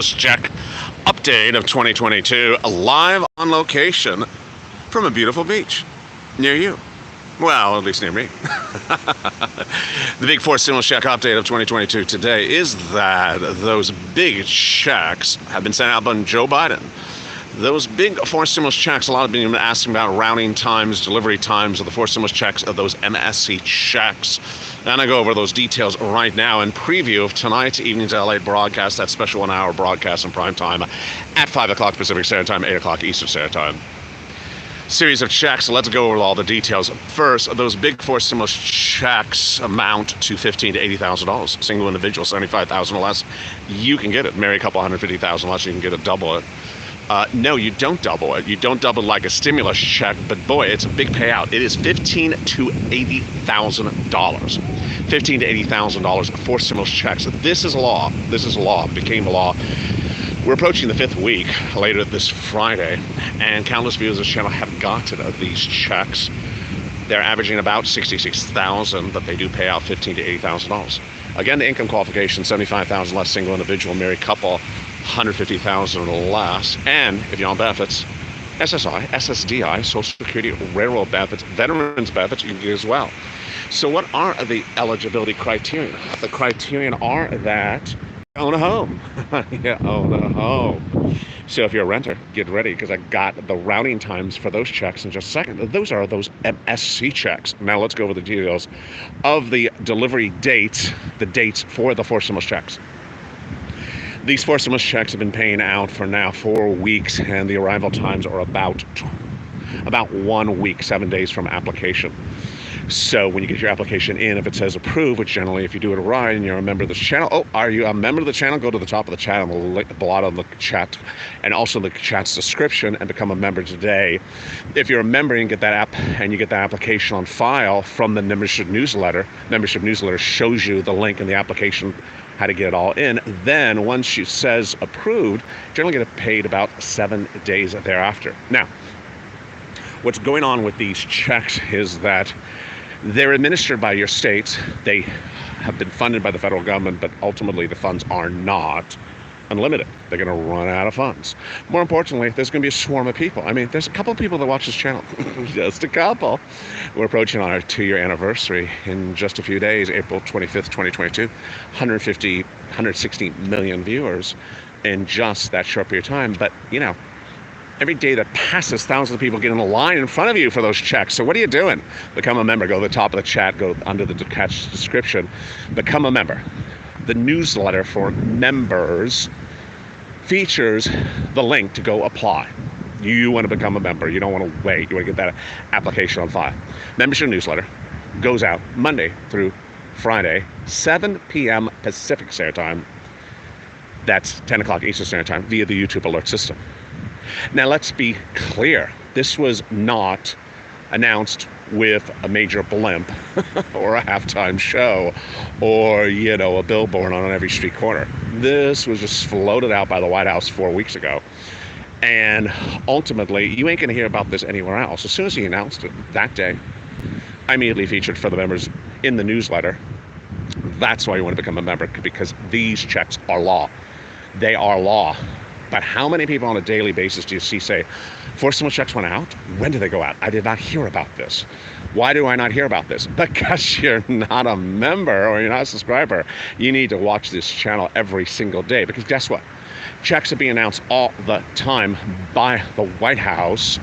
Check update of 2022, live on location from a beautiful beach near you. Well, at least near me. The big four stimulus check update of 2022 today is that those big checks have been sent out by Joe Biden. Those big four stimulus checks, a lot of people have been asking about routing times, delivery times of the four stimulus checks, of those MSC checks. And I go over those details right now in preview of tonight's evening's LALATE broadcast, that special 1 hour broadcast in prime time at 5 o'clock Pacific Standard Time, 8 o'clock Eastern Standard Time. Series of checks. Let's go over all the details. First, those big four stimulus checks amount to $15,000 to $80,000. Single individual, $75,000 or less. You can get it. Marry a couple, $150,000 less. You can get it, double it. No, you don't double it. You don't double like a stimulus check, but boy, it's a big payout. It is $15,000 to $80,000. $15,000 to $80,000 for stimulus checks. This is law. This is law. It became law. We're approaching the fifth week later this Friday, and countless viewers of this channel have gotten these checks. They're averaging about $66,000, but they do pay out $15,000 to $80,000. Again, the income qualification: $75,000 less, single individual, married couple, $150,000 or less. And if you're on benefits, SSI, SSDI, Social Security, railroad benefits, veterans benefits, you can get as well. So what are the eligibility criteria? The criteria are that you own a home. You own a home. So if you're a renter, get ready, because I got the routing times for those checks in just a second. Those are those MSC checks. Now let's go over the details of the delivery dates, the dates for the four stimulus checks. These four stimulus checks have been paying out for now 4 weeks, and the arrival times are about 1 week, 7 days from application. So when you get your application in, if it says approved, which generally if you do it right and you're a member of this channel, are you a member of the channel? Go to the top of the channel, the bottom of the chat, and also the chat's description, and become a member today. If you're a member, you get that app, and you get that application on file from the membership newsletter. Membership newsletter shows you the link in the application, how to get it all in. Then once it says approved, generally get paid about 7 days thereafter. Now, what's going on with these checks is that they're administered by your states. They have been funded by the federal government, but ultimately the funds are not unlimited. They're going to run out of funds. More importantly, there's going to be a swarm of people. I mean, there's a couple of people that watch this channel. Just a couple. We're approaching on our 2-year anniversary in just a few days, April 25th, 2022. 160 million viewers in just that short period of time. But, you know, every day that passes, thousands of people get in a line in front of you for those checks. So what are you doing? Become a member. Go to the top of the chat. Go under the catch description. Become a member. The newsletter for members features the link to go apply. You want to become a member. You don't want to wait. You want to get that application on file. Membership newsletter goes out Monday through Friday, 7 p.m. Pacific Standard Time. That's 10 o'clock Eastern Standard Time via the YouTube alert system. Now, let's be clear. This was not announced with a major blimp or a halftime show or, you know, a billboard on every street corner. This was just floated out by the White House 4 weeks ago. And ultimately, you ain't going to hear about this anywhere else. As soon as he announced it that day, I immediately featured for the members in the newsletter. That's why you want to become a member, because these checks are law. They are law. But how many people on a daily basis do you see say, four stimulus checks went out? When did they go out? I did not hear about this. Why do I not hear about this? Because you're not a member or you're not a subscriber. You need to watch this channel every single day, because guess what? Checks are being announced all the time by the White House,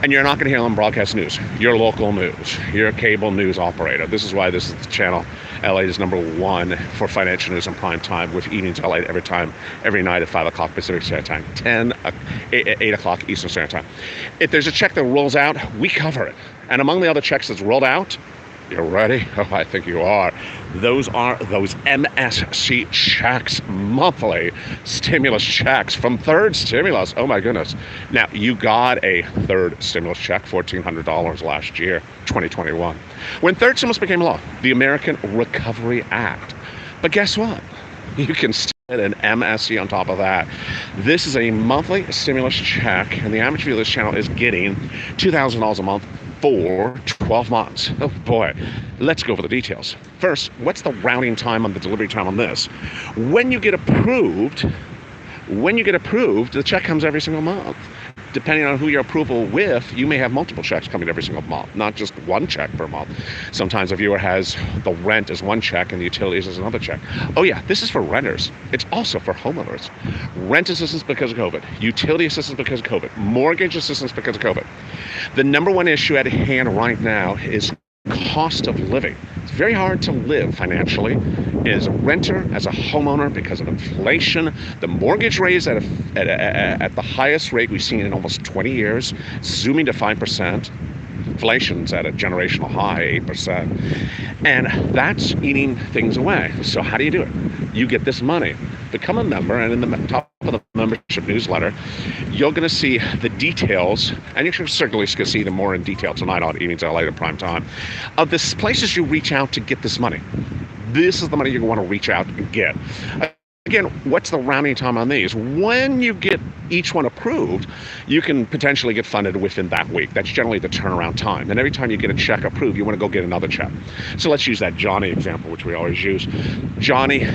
and you're not going to hear them on broadcast news, your local news, your cable news operator. This is why this is the channel. LA is #1 for financial news in prime time, with evenings LA every night at 5 o'clock Pacific Standard Time, 8 o'clock Eastern Standard Time. If there's a check that rolls out, we cover it. And among the other checks that's rolled out, you're ready? Oh, I think you are. Those are those MSC checks, monthly stimulus checks from third stimulus. Oh my goodness. Now, you got a third stimulus check, $1,400 last year, 2021. When third stimulus became law, the American Recovery Act. But guess what? You can still get an MSC on top of that. This is a monthly stimulus check, and the average viewer of this channel is getting $2,000 a month for 12 months. Oh boy, let's go over the details. First, what's the routing time on the delivery time on this? When you get approved, When you get approved, the check comes every single month. Depending on who your approval with, you may have multiple checks coming every single month, not just one check per month. Sometimes a viewer has the rent as one check and the utilities as another check. Oh yeah, this is for renters. It's also for homeowners. Rent assistance because of COVID, utility assistance because of COVID, mortgage assistance because of COVID. The number one issue at hand right now is cost of living. It's very hard to live financially as a renter, as a homeowner, because of inflation. The mortgage rate is at the highest rate we've seen in almost 20 years, zooming to 5%. Inflation's at a generational high, 8%. And that's eating things away. So how do you do it? You get this money. Become a member, and in the top of the membership newsletter, you're going to see the details, and you should certainly see them more in detail tonight on Evenings LA at prime time, of the places you reach out to get this money. This is the money you want to reach out and get. Again, what's the rounding time on these? When you get each one approved, you can potentially get funded within that week. That's generally the turnaround time. And every time you get a check approved, you want to go get another check. So let's use that Johnny example, which we always use. Johnny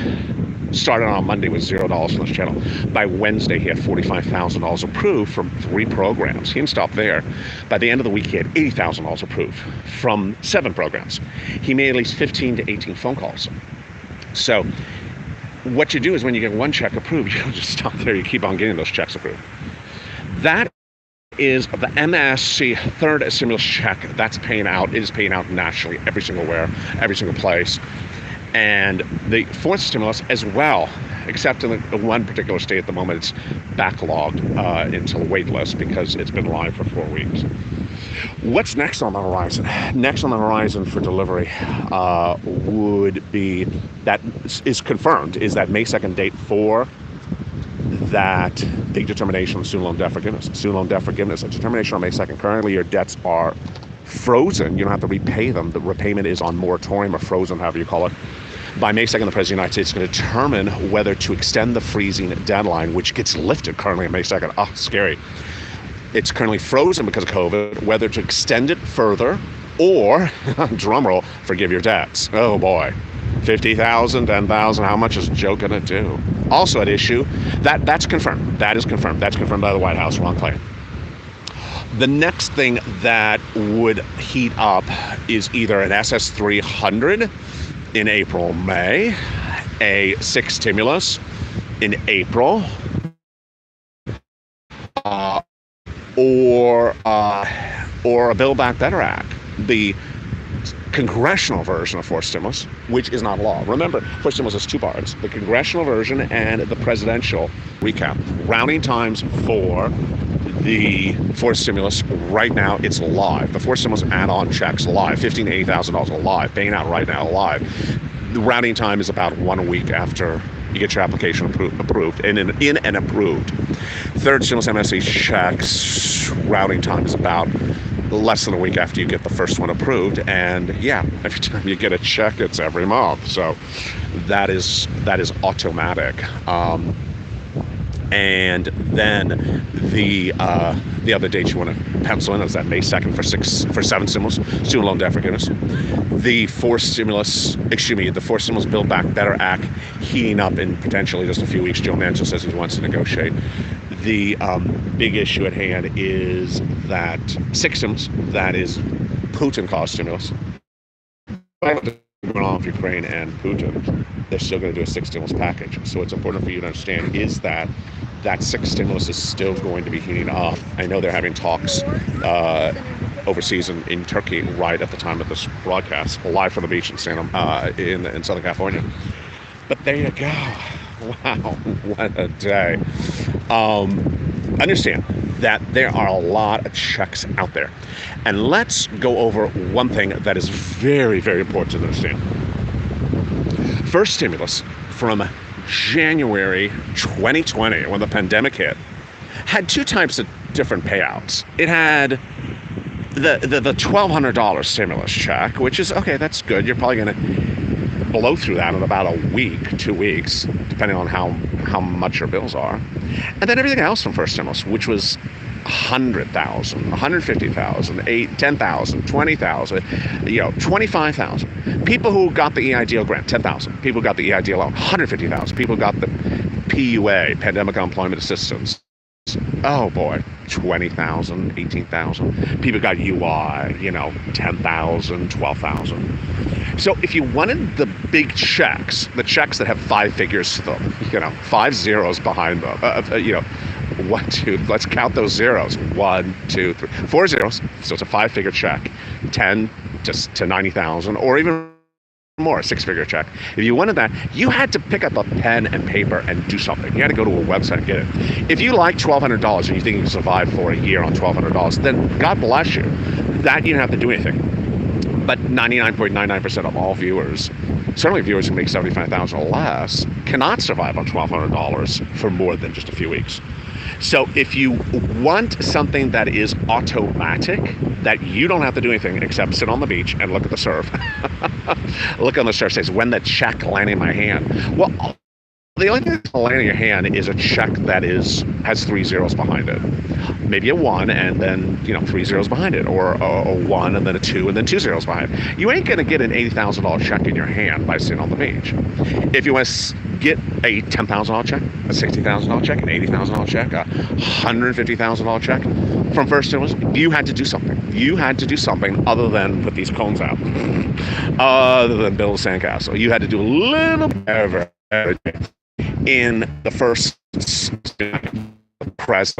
started on Monday with $0 on this channel. By Wednesday, he had $45,000 approved from 3 programs. He didn't stop there. By the end of the week, he had $80,000 approved from 7 programs. He made at least 15 to 18 phone calls. So what you do is when you get one check approved, you don't just stop there. You keep on getting those checks approved. That is the MSC third stimulus check that's paying out. It is paying out nationally, every single place. And the fourth stimulus as well, except in the one particular state at the moment, it's backlogged into the wait list because it's been live for 4 weeks. What's next on the horizon? Next on the horizon for delivery would be, that is confirmed, is that May 2nd date for that big determination of student loan debt forgiveness. Student loan debt forgiveness, a determination on May 2nd. Currently, your debts are frozen. You don't have to repay them. The repayment is on moratorium or frozen, however you call it. By May 2nd, the President of the United States is going to determine whether to extend the freezing deadline, which gets lifted currently on May 2nd. Oh, scary. It's currently frozen because of COVID, whether to extend it further or, drumroll, forgive your debts. Oh boy. 50,000, 10,000, how much is Joe going to do? Also at issue, that's confirmed. That is confirmed. That's confirmed by the White House, Ron Clay. The next thing that would heat up is either an SS300 in April, May, a 6 stimulus in April, or a Build Back Better Act, the congressional version of fourth stimulus, which is not law. Remember, fourth stimulus is 2 parts: the congressional version and the presidential. Recap: rounding times for the fourth stimulus right now, it's live. The fourth stimulus add-on checks live, $15,000 to $80,000 live, paying out right now live. The rounding time is about 1 week after you get your application approved and in and approved. Third stimulus MSC checks, routing time is about less than a week after you get the first one approved. And yeah, every time you get a check, it's every month. So that is automatic. And then the other date you want to pencil in is that May 2nd for 7 stimulus, student loan debt forgiveness. The fourth stimulus Build Back Better Act heating up in potentially just a few weeks. Joe Manchin says he wants to negotiate. The big issue at hand is that 6 stimulus, that is Putin-caused stimulus. Going on with Ukraine and Putin, they're still going to do a 6 stimulus package. So what's important for you to understand is that 6 stimulus is still going to be heating up. I know they're having talks overseas in Turkey right at the time of this broadcast, live from the beach in Southern California. But there you go. Wow, what a day. Understand that there are a lot of checks out there. And let's go over one thing that is very, very important to understand. First stimulus from January 2020, when the pandemic hit, had 2 types of different payouts. It had the $1,200 stimulus check, which is, okay, that's good. You're probably going to blow through that in about a week, 2 weeks, depending on how much your bills are. And then everything else from first stimulus, which was $100,000, $150,000, $10,000, $20,000, $25,000. People who got the EIDL grant, $10,000. People who got the EIDL loan, $150,000. People PUA, Pandemic Unemployment Assistance. Oh boy, 20,000, 18,000. People got UI, 10,000, 12,000. So if you wanted the big checks, the checks that have 5 figures to them, 5 zeros behind them, 1, 2, let's count those zeros. 1, 2, 3, 4 zeros. So it's a 5-figure check, 10 to 90,000, or even more, a 6-figure check. If you wanted that, you had to pick up a pen and paper and do something. You had to go to a website and get it. If you like $1,200 and you think you can survive for a year on $1,200, then God bless you. That you don't have to do anything. But 99.99% of all viewers, certainly viewers who make $75,000 or less, cannot survive on $1,200 for more than just a few weeks. So if you want something that is automatic, that you don't have to do anything except sit on the beach and look at the surf, look on the surf, says, when the check landed in my hand. Well, the only thing that's landing in your hand is a check that has 3 zeros behind it. Maybe a 1 and then 3 zeros behind it, or a 1 and then a 2 and then 2 zeros behind it. You ain't gonna get an $80,000 check in your hand by sitting on the beach. If you want to get a $10,000 check, a $60,000 check, an $80,000 check, a $150,000 check from First Stimulus, you had to do something. You had to do something other than put these cones out, other than build a sandcastle. You had to do a little bit in the first press.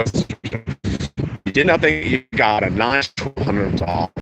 You did nothing. You got a nice $1,200